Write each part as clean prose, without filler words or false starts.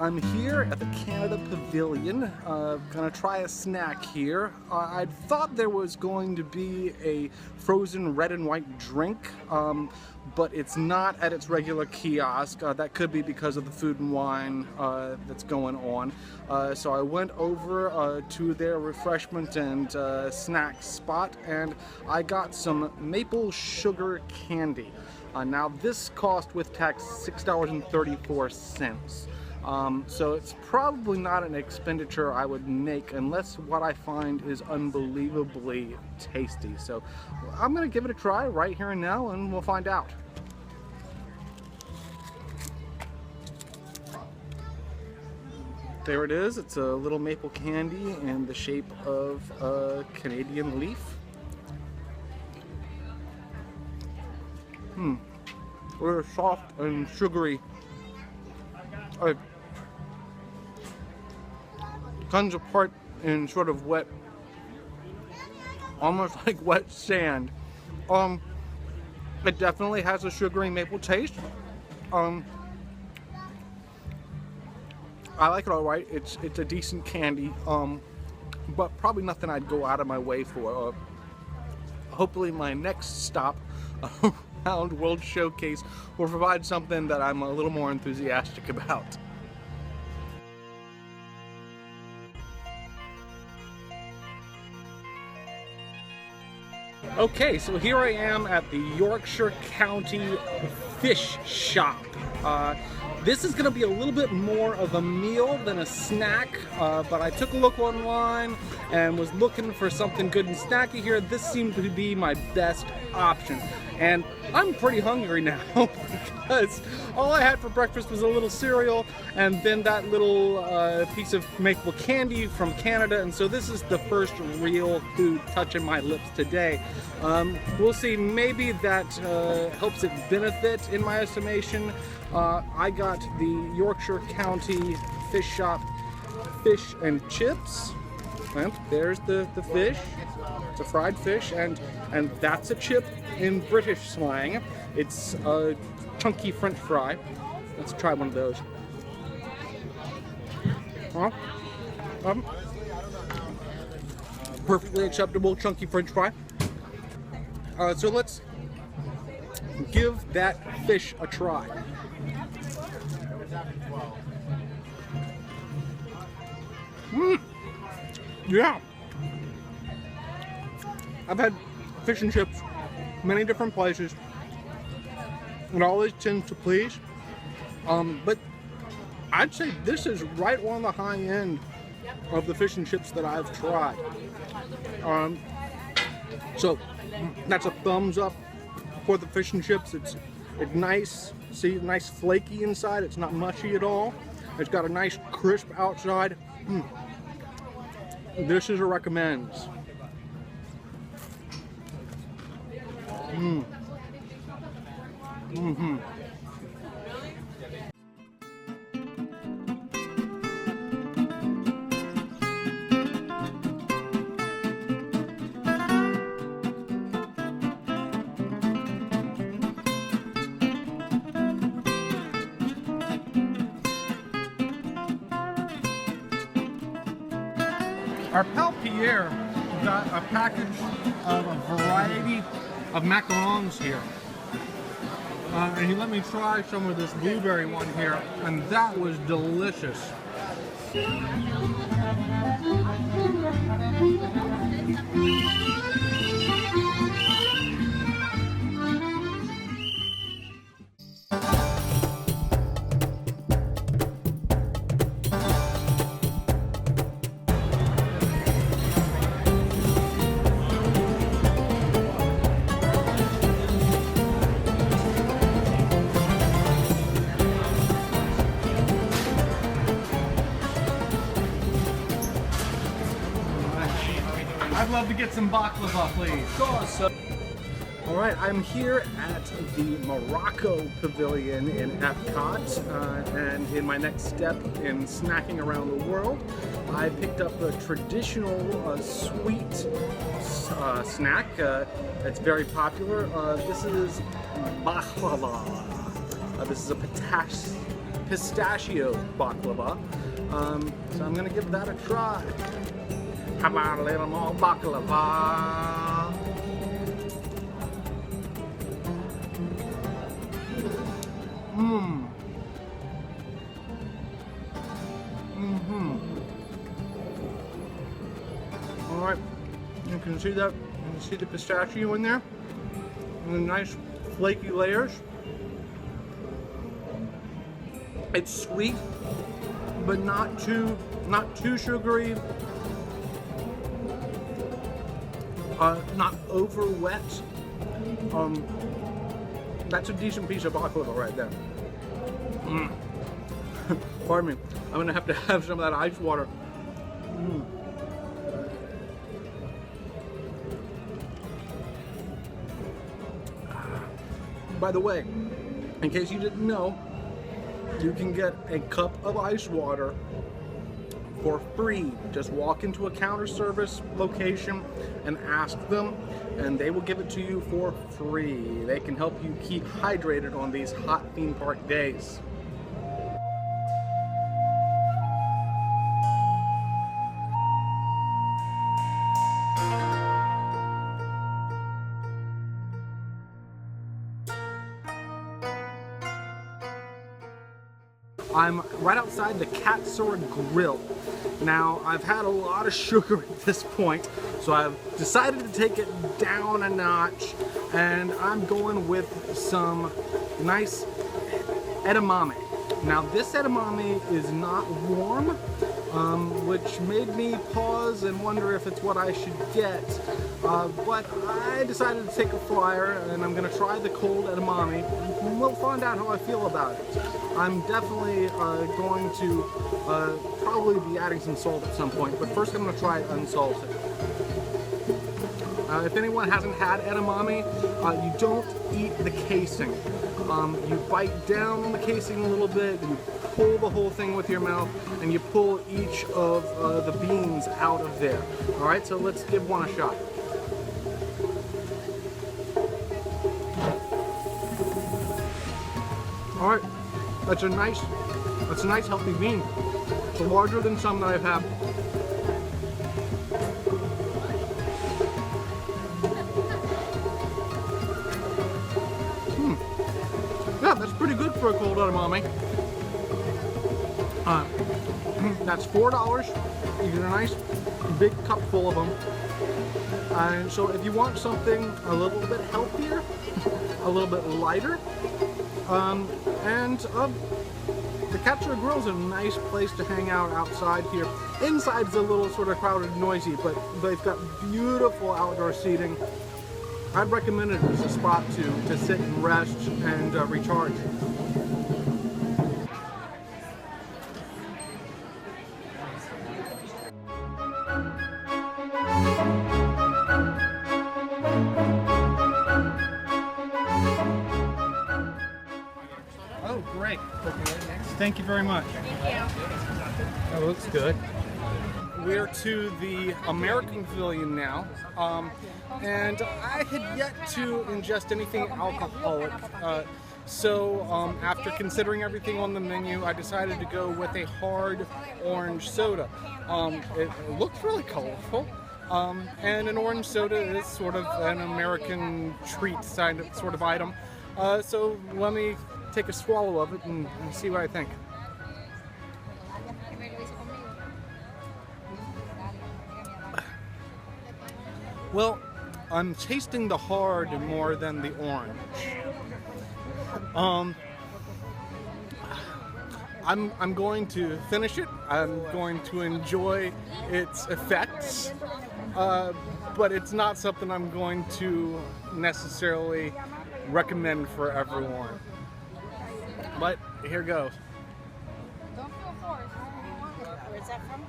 I'm here at the Canada Pavilion, gonna try a snack here. I thought there was going to be a frozen red and white drink, but it's not at its regular kiosk. That could be because of the food and wine that's going on. So I went over to their refreshment and snack spot, and I got some maple sugar candy. Now this cost with tax $6.34. So it's probably not an expenditure I would make unless what I find is unbelievably tasty. So I'm gonna give it a try right here and now, and we'll find out. There it is. It's a little maple candy in the shape of a Canadian leaf. Very soft and sugary. It comes apart in sort of wet, almost like wet sand. It definitely has a sugary maple taste. I like it all right. It's a decent candy, but probably nothing I'd go out of my way for. Hopefully my next stop around World Showcase will provide something that I'm a little more enthusiastic about. Okay, so here I am at the Yorkshire County Fish Shop. This is going to be a little bit more of a meal than a snack, but I took a look online and was looking for something good and snacky here. This seemed to be my best option. And I'm pretty hungry now because all I had for breakfast was a little cereal and then that little piece of maple candy from Canada. And so this is the first real food touching my lips today. We'll see, maybe that helps it benefit in my estimation. I got the Yorkshire County Fish Shop fish and chips. And there's the fish. It's a fried fish, and that's a chip in British slang. It's a chunky French fry. Let's try one of those. Perfectly acceptable chunky French fry. So let's give that fish a try. Yeah. I've had fish and chips many different places. It always tends to please. But I'd say this is right on the high end of the fish and chips that I've tried. So that's a thumbs up for the fish and chips. It's nice, see, nice flaky inside. It's not mushy at all. It's got a nice crisp outside. This is a recommends. Our pal Pierre got a package of a variety of macarons here. And he let me try some of this blueberry one here, and that was delicious. I'd love to get some baklava, please. Of course. Alright, I'm here at the Morocco Pavilion in Epcot, and in my next step in snacking around the world, I picked up a traditional sweet snack that's very popular. This is baklava. This is a pistachio baklava. So I'm gonna give that a try. How about a little more baklava? All right, you can see that. You can see the pistachio in there, and the nice flaky layers. It's sweet, but not too sugary. Not over wet. That's a decent piece of baklava right there. Pardon me. I'm gonna have to have some of that ice water. By the way, in case you didn't know, you can get a cup of ice water for free. Just walk into a counter service location and ask them, and they will give it to you for free. They can help you keep hydrated on these hot theme park days. I'm right outside the Cat Sword Grill. Now, I've had a lot of sugar at this point, so I've decided to take it down a notch, and I'm going with some nice edamame. Now, this edamame is not warm, which made me pause and wonder if it's what I should get. But I decided to take a flyer, and I'm going to try the cold edamame, and we'll find out how I feel about it. I'm definitely going to probably be adding some salt at some point, but first I'm going to try it unsalted. If anyone hasn't had edamame, you don't eat the casing. You bite down on the casing a little bit, you pull the whole thing with your mouth, and you pull each of the beans out of there. Alright, so let's give one a shot. Alright, that's a nice healthy bean. It's larger than some that I've had. Yeah, that's pretty good for a cold edamame. That's $4. You get a nice big cup full of them. And so if you want something a little bit healthier, a little bit lighter, the Cat Sword Grill is a nice place to hang out outside here. Inside's a little sort of crowded and noisy, but they've got beautiful outdoor seating. I'd recommend it as a spot to sit and rest and recharge. Oh, great. Thank you very much. Thank you. That looks good. We're to the American Pavilion now, and I had yet to ingest anything alcoholic. So after considering everything on the menu, I decided to go with a hard orange soda. It looks really colorful, and an orange soda is sort of an American treat sort of item. So let me take a swallow of it and see what I think. Well, I'm tasting the hard more than the orange. I'm going to finish it. I'm going to enjoy its effects, but it's not something I'm going to necessarily recommend for everyone. But here goes. Don't feel forced. Where's that from?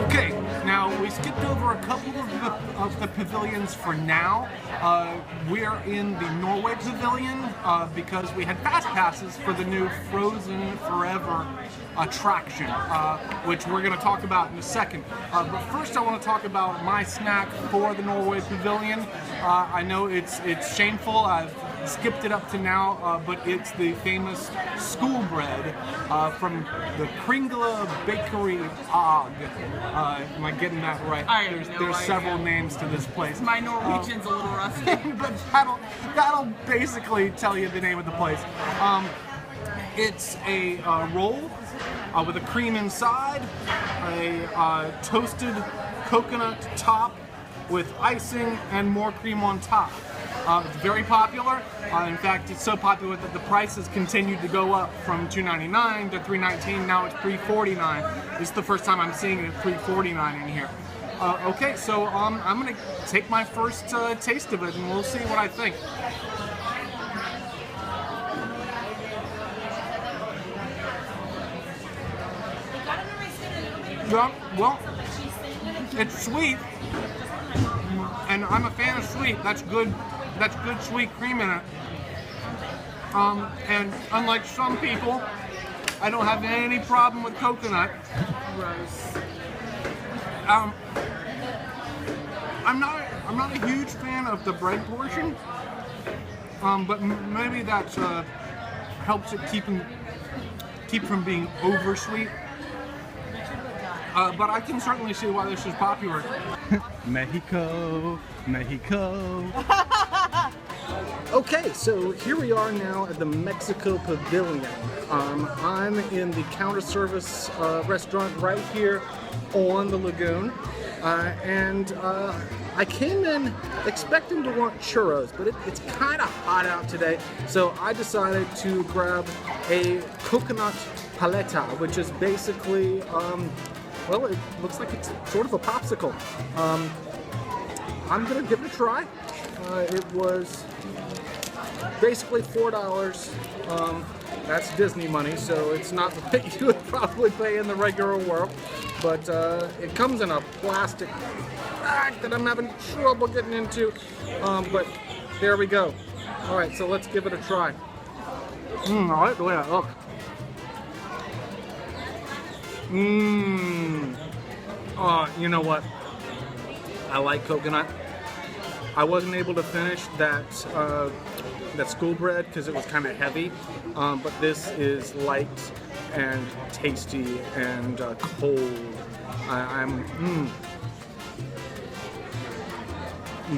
Okay, now we skipped over a couple of the pavilions for now. We are in the Norway Pavilion because we had fast passes for the new Frozen Forever attraction, which we're going to talk about in a second. But first I want to talk about my snack for the Norway Pavilion. I know it's shameful, I've skipped it up to now, but it's the famous school bread from the Kringla Bakery Og. Am I getting that right? There's several names to this place. My Norwegian's a little rusty. But that'll basically tell you the name of the place. It's a roll with a cream inside, a toasted coconut top with icing and more cream on top. It's very popular. In fact, it's so popular that the prices continued to go up from $2.99 to $3.19. Now it's $3.49. This is the first time I'm seeing it at $3.49 in here. Okay, so I'm gonna take my first taste of it, and we'll see what I think. Yeah, well, it's sweet, and I'm a fan of sweet. That's good sweet cream in it. And unlike some people, I don't have any problem with coconut. Gross. I'm not a huge fan of the bread portion, but maybe that helps it keep from being over sweet. But I can certainly see why this is popular. Mexico, Mexico. Okay, so here we are now at the Mexico Pavilion. I'm in the counter service restaurant right here on the lagoon. And I came in expecting to want churros, but it's kind of hot out today, so I decided to grab a coconut paleta, which is basically, well, it looks like it's sort of a popsicle. I'm gonna give it a try. It was basically $4. That's Disney money, so it's not what you would probably pay in the regular world. But it comes in a plastic bag that I'm having trouble getting into. But there we go. All right, so let's give it a try. I like the way that looks. You know what? I like coconut. I wasn't able to finish that school bread because it was kind of heavy, but this is light and tasty and cold.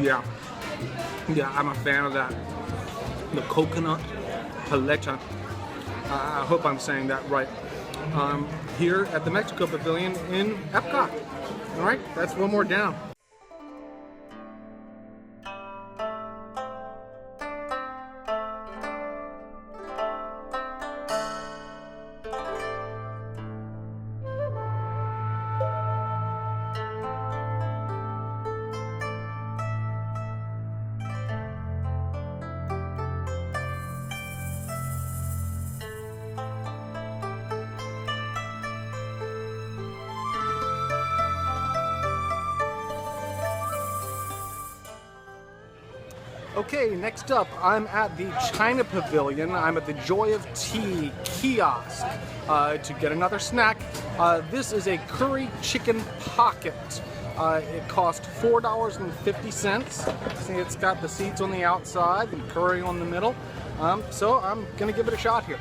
Yeah, I'm a fan of that. The coconut paleta. I hope I'm saying that right. Here at the Mexico Pavilion in Epcot. All right, that's one more down. Okay, next up, I'm at the China Pavilion. I'm at the Joy of Tea kiosk to get another snack. This is a curry chicken pocket. It cost $4.50. See, it's got the seeds on the outside and curry on the middle. So I'm gonna give it a shot here.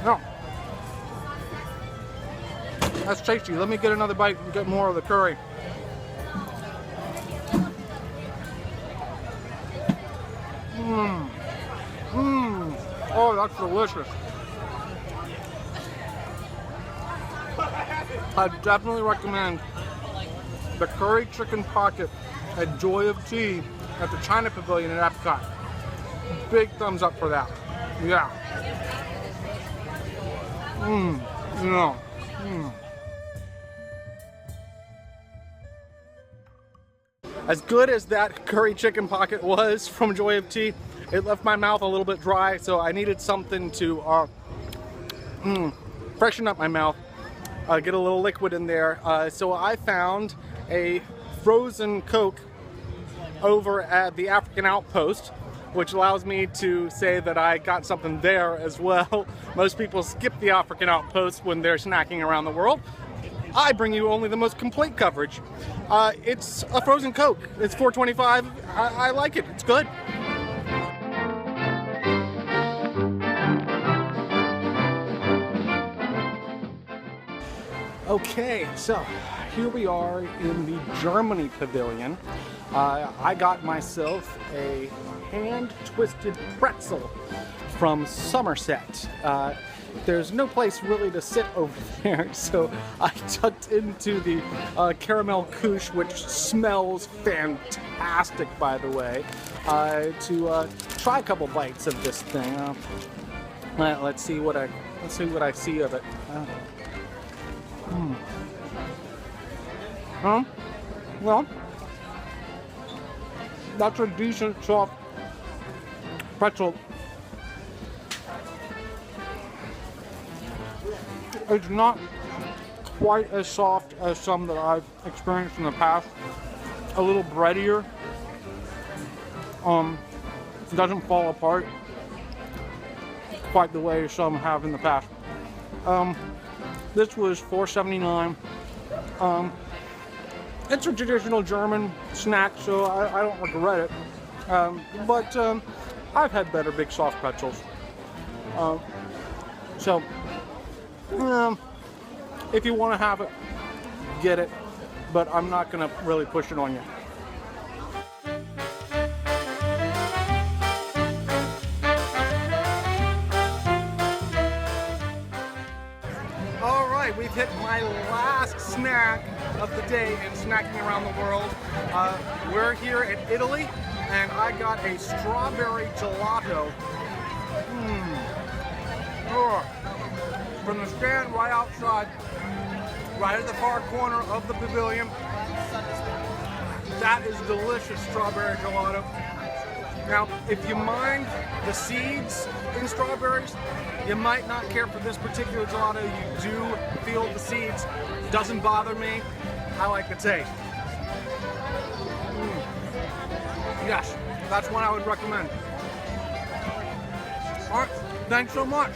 No. That's tasty. Let me get another bite and get more of the curry. Oh, that's delicious. I definitely recommend the curry chicken pocket at Joy of Tea at the China Pavilion at Epcot. Big thumbs up for that. Yeah. As good as that curry chicken pocket was from Joy of Tea, it left my mouth a little bit dry, so I needed something to freshen up my mouth, get a little liquid in there. So I found a frozen Coke over at the African Outpost, which allows me to say that I got something there as well. Most people skip the African Outpost when they're snacking around the world. I bring you only the most complete coverage. It's a frozen Coke. It's $4.25. I like it. It's good. Okay, so here we are in the Germany pavilion. I got myself a hand-twisted pretzel from Somerset. There's no place really to sit over there, so I tucked into the caramel couche, which smells fantastic, by the way, to try a couple bites of this thing. Let's see what I see of it. Well, that's a decent soft pretzel. It's not quite as soft as some that I've experienced in the past. A little breadier. It doesn't fall apart quite the way some have in the past. This was $4.79. It's a traditional German snack, so I don't regret it. But I've had better big soft pretzels. So if you want to have it, get it. But I'm not going to really push it on you. We've hit my last snack of the day in snacking around the world. We're here in Italy, and I got a strawberry gelato. From the stand right outside, right at the far corner of the pavilion. That is delicious strawberry gelato. Now, if you mind the seeds in strawberries, you might not care for this particular gelato. You do feel the seeds. Doesn't bother me. I like the taste. Yes, that's one I would recommend. All right, thanks so much.